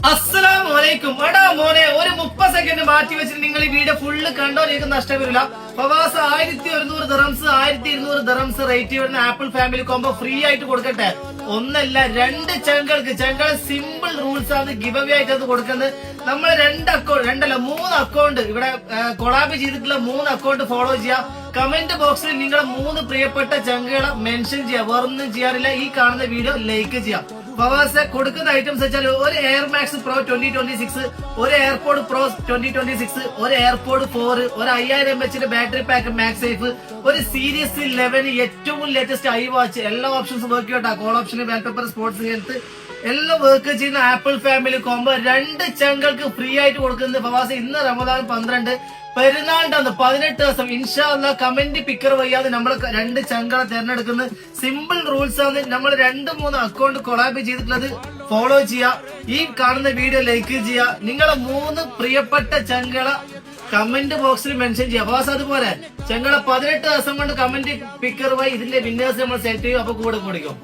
അസ്സലാമലൈക്കും. എടാ മോനെ, ഒരു 30 സെക്കൻഡ് മാറ്റി വെച്ചിട്ട് നിങ്ങൾ ഈ വീഡിയോ ഫുള്ള് കണ്ടോ, നിങ്ങൾക്ക് നഷ്ടം വരില്ല. ഫവാസ് 1100 ദിറംസ് 1200 ദിറംസ് റേറ്റ് വരുന്ന ആപ്പിൾ ഫാമിലി കോംബോ ഫ്രീ ആയിട്ട് കൊടുക്കട്ടെ. ഒന്നല്ല, 2 ചങ്കൾ സിമ്പിൾ റൂൾസ് ആണ് ഗിവ് അവേ ആയിട്ട് അത് കൊടുക്കുന്നത്. നമ്മൾ 3 അക്കൗണ്ട് ഇവിടെ കൊളാബ് ചെയ്തിട്ടുള്ള 3 അക്കൗണ്ട് ഫോളോ ചെയ്യാം. കമന്റ് ബോക്സിൽ നിങ്ങളെ 3 പ്രിയപ്പെട്ട ചങ്കുകളെ മെൻഷൻ ചെയ്യാം. വേറൊന്നും ചെയ്യാറില്ല. ഈ കാണുന്ന വീഡിയോ ലൈക്ക് ചെയ്യാം. ഫവാസ് കൊടുക്കുന്ന ഐറ്റംസ് വെച്ചാൽ ഒരു എയർ മാക്സ് പ്രോ 2026, ഒരു എയർപോഡ് പ്രോ 2026, ഒരു എയർപോഡ് 4, ഒരു 5000 mAh battery pack max safe, ഒരു സീരീസ് 11 ഏറ്റവും ലേറ്റസ്റ്റ് ഐ വാച്ച്. എല്ലാ ഓപ്ഷൻസും വർക്ക് ചെയ്യട്ടാ. Call option, wallpaper, sports health എല്ലാം വർക്ക് ചെയ്യുന്ന ആപ്പിൾ ഫാമിലി കോംബോ 2 ചങ്കൾക്ക് ഫ്രീ ആയിട്ട് കൊടുക്കുന്നത്. ഫവാസ് ഇന്ന് റമദാൻ 12, പെരുന്നാളിന്റെ അന്ന് 18 ദിവസം ഇൻഷാ അല്ലാഹ് കമന്റ് പിക്കർ വയ്യാതെ നമ്മൾ 2 ചങ്കളെ തിരഞ്ഞെടുക്കുന്നത്. സിമ്പിൾ റൂൾസ് ആണ്. നമ്മൾ 2-3 അക്കൗണ്ട് കൊളാബ് ചെയ്തിട്ടുള്ളത് ഫോളോ ചെയ്യുക. ഈ കാണുന്ന വീഡിയോ ലൈക്ക് ചെയ്യുക. നിങ്ങളെ 3 പ്രിയപ്പെട്ട ചങ്കളെ കമന്റ് ബോക്സിൽ മെൻഷൻ ചെയ്യുക. ഫവാസ് അതുപോലെ ചങ്കളെ 18 ദിവസം കൊണ്ട് കമന്റ് പിക്കർ വഴി ഇതിന്റെ വിന്നേഴ്സ് നമ്മൾ സെറ്റ് ചെയ്യും. അപ്പൊ കൂടെ കൊടുക്കും.